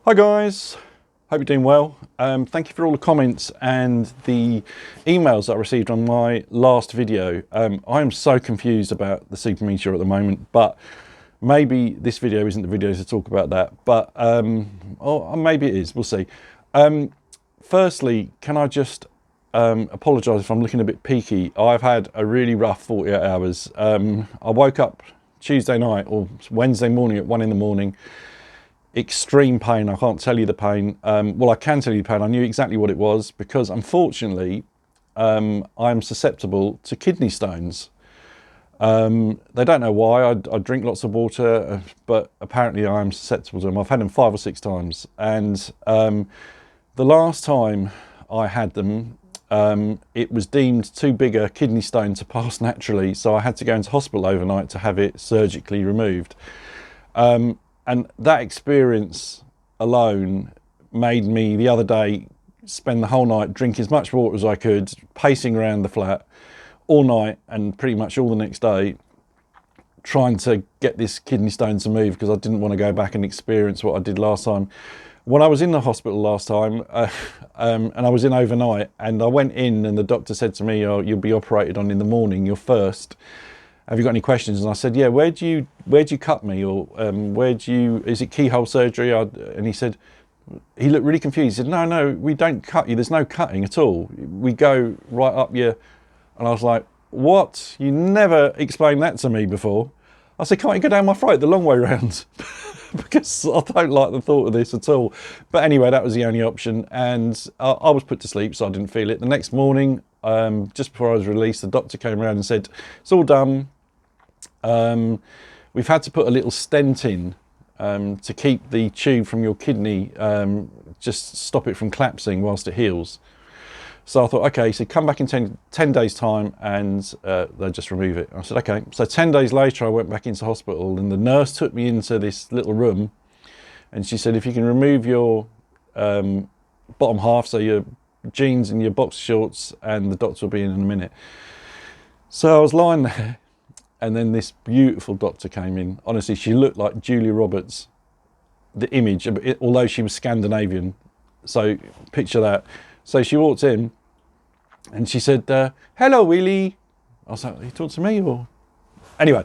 Hi guys, hope you're doing well. Thank you for all the comments and the emails that I received on my last video. I am so confused about the Super Meteor at the moment, but maybe this video isn't the video to talk about that, but or maybe it is, we'll see. Firstly, can I just apologise if I'm looking a bit peaky. I've had a really rough 48 hours. I woke up Tuesday night or Wednesday morning at 1 in the morning. Extreme pain. I can't tell you the pain. Well, I can tell you the pain. I knew exactly what it was because unfortunately I'm susceptible to kidney stones. They don't know why. I drink lots of water, but apparently I am susceptible to them. I've had them 5 or 6 times, and the last time I had them, it was deemed too big a kidney stone to pass naturally, so I had to go into hospital overnight to have it surgically removed. And that experience alone made me the other day spend the whole night drinking as much water as I could, pacing around the flat all night and pretty much all the next day, trying to get this kidney stone to move because I didn't want to go back and experience what I did last time. When I was in the hospital last time, and I was in overnight, and I went in and the doctor said to me, "Oh, you'll be operated on in the morning, you're first. Have you got any questions?" And I said, "Yeah, where'd you cut me, or is it keyhole surgery?" And he said, he looked really confused. He said, no, we don't cut you. There's no cutting at all. We go right up your..." And I was like, "What? You never explained that to me before." I said, "Can't you go down my throat the long way round?" Because I don't like the thought of this at all. But anyway, that was the only option, and I was put to sleep, so I didn't feel it. The next morning, just before I was released, the doctor came around and said, "It's all done. We've had to put a little stent in to keep the tube from your kidney, just stop it from collapsing whilst it heals." So I thought, okay, so come back in 10 days time and they'll just remove it. I said, okay. So 10 days later, I went back into hospital and the nurse took me into this little room and she said, "If you can remove your bottom half, so your jeans and your boxer shorts, and the doctor will be in a minute." So I was lying there, and then this beautiful doctor came in. Honestly, she looked like Julia Roberts, the image, although she was Scandinavian. So picture that. So she walked in and she said, "Hello, Willie." I was like, "Are you talking to me or..." Anyway,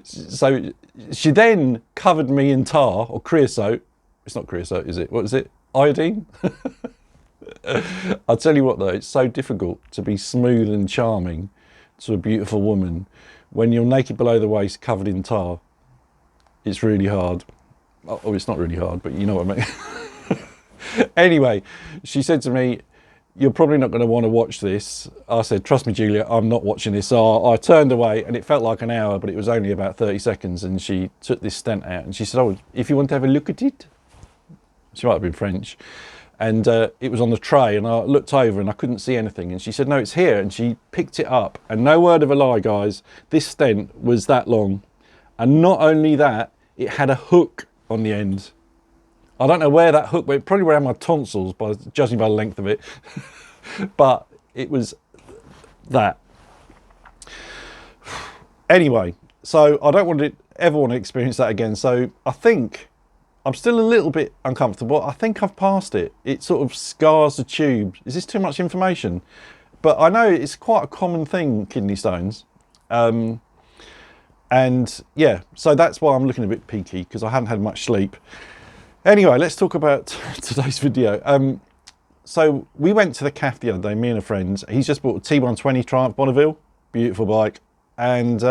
so she then covered me in tar or creosote. It's not creosote, is it? What is it? Iodine? I'll tell you what though, it's so difficult to be smooth and charming to a beautiful woman when you're naked below the waist covered in tar. It's really hard. Oh, it's not really hard, but you know what I mean. Anyway, she said to me, "You're probably not going to want to watch this." I said, "Trust me, Julia, I'm not watching this." So I turned away and it felt like an hour, but it was only about 30 seconds. And she took this stent out and she said, "Oh, if you want to have a look at it." She might have been French. And it was on the tray and I looked over and I couldn't see anything. And she said, "No, it's here." And she picked it up. And no word of a lie, guys, this stent was that long. And not only that, it had a hook on the end. I don't know where that hook went, probably around my tonsils, judging by the length of it. But it was that. Anyway, so I don't ever want to experience that again. So I think I'm still a little bit uncomfortable. I think I've passed it. It sort of scars the tube. Is this too much information? But I know it's quite a common thing, kidney stones. And yeah, so that's why I'm looking a bit peaky, because I haven't had much sleep. Anyway, let's talk about today's video. So we went to the CAF the other day, me and a friend. He's just bought a T120 Triumph Bonneville, beautiful bike. And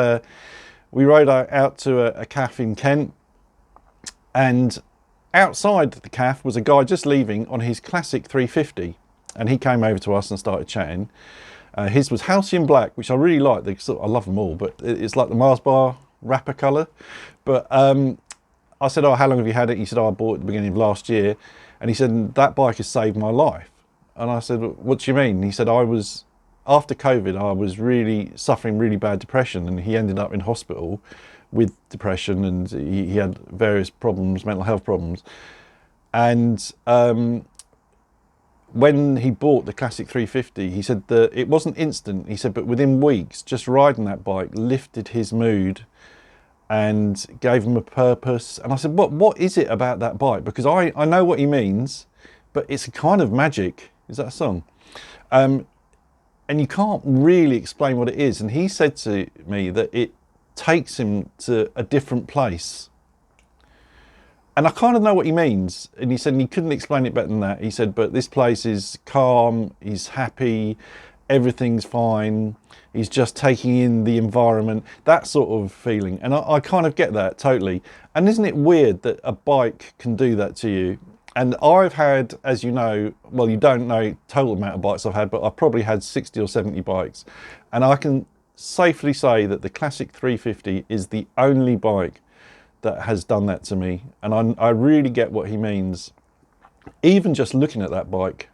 we rode out to a CAF in Kent. And outside the CAF was a guy just leaving on his classic 350. And he came over to us and started chatting. His was halcyon black, which I really like. I love them all, but it's like the Mars bar wrapper colour. But I said, "Oh, how long have you had it?" He said, "Oh, I bought it at the beginning of last year." And he said, "That bike has saved my life." And I said, "What do you mean?" And he said, after COVID, I was really suffering really bad depression, and he ended up in hospital with depression, and he had various problems, mental health problems. And when he bought the classic 350, he said that it wasn't instant. He said, but within weeks, just riding that bike lifted his mood and gave him a purpose. And I said, what is it about that bike? Because I know what he means, but it's a kind of magic. Is that a song? And you can't really explain what it is. And he said to me that it takes him to a different place. And I kind of know what he means. And he said, and he couldn't explain it better than that. He said, but this place is calm, he's happy, everything's fine. He's just taking in the environment, that sort of feeling. And I kind of get that totally. And isn't it weird that a bike can do that to you? And I've had, as you know, well, you don't know total amount of bikes I've had, but I've probably had 60 or 70 bikes. And I can safely say that the Classic 350 is the only bike that has done that to me. And I really get what he means. Even just looking at that bike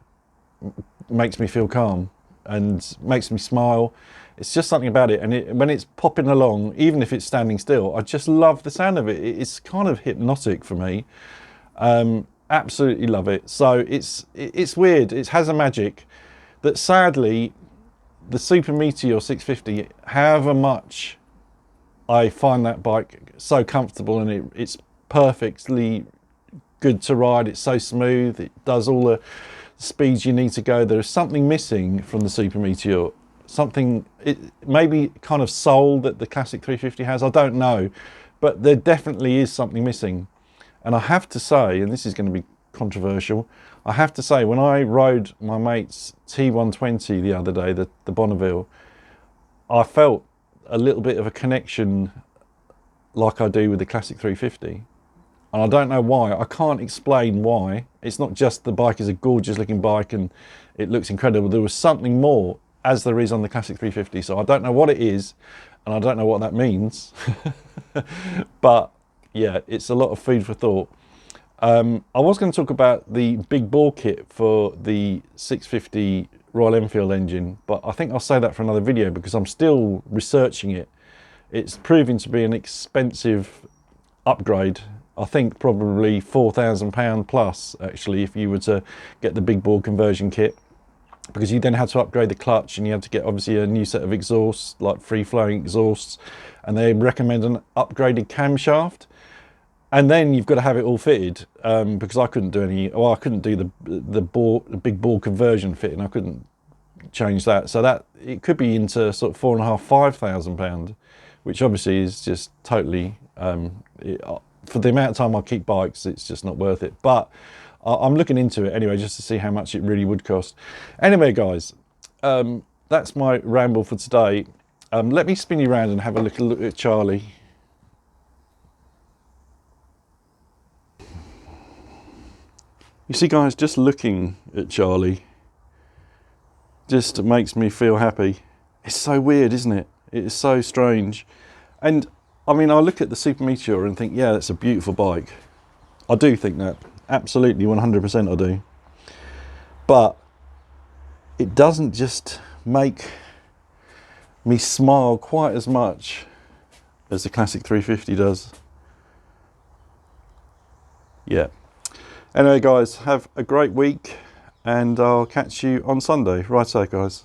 makes me feel calm and makes me smile. It's just something about it. And when it's popping along, even if it's standing still, I just love the sound of it. It's kind of hypnotic for me. Absolutely love it. So it's weird. It has a magic that sadly, the Super Meteor 650, however much I find that bike so comfortable and it's perfectly good to ride, it's so smooth, it does all the speeds you need to go. There is something missing from the Super Meteor. Something, maybe kind of soul that the Classic 350 has, I don't know. But there definitely is something missing. And I have to say, and this is going to be controversial, I have to say, when I rode my mate's T120 the other day, the Bonneville, I felt a little bit of a connection like I do with the Classic 350. And I don't know why. I can't explain why. It's not just the bike is a gorgeous looking bike and it looks incredible. There was something more, as there is on the Classic 350. So I don't know what it is, and I don't know what that means. But yeah, it's a lot of food for thought. I was going to talk about the big bore kit for the 650 Royal Enfield engine, but I think I'll say that for another video because I'm still researching it. It's proving to be an expensive upgrade. I think probably £4,000 plus actually if you were to get the big bore conversion kit, because you then had to upgrade the clutch and you had to get obviously a new set of exhausts, like free flowing exhausts, and they recommend an upgraded camshaft. And then you've got to have it all fitted, because I couldn't do I couldn't do the big bore conversion fitting. I couldn't change that. So that it could be into sort of £4,500–5,000, which obviously is just totally, for the amount of time I keep bikes, it's just not worth it. But I'm looking into it anyway, just to see how much it really would cost. Anyway, guys, that's my ramble for today. Let me spin you around and have a look at Charlie. You see, guys, just looking at Charlie just makes me feel happy. It's so weird, isn't it? It is so strange. And I mean, I look at the Super Meteor and think, yeah, that's a beautiful bike. I do think that. Absolutely, 100% I do. But it doesn't just make me smile quite as much as the Classic 350 does. Yeah. Anyway, guys, have a great week and I'll catch you on Sunday. Right so, guys.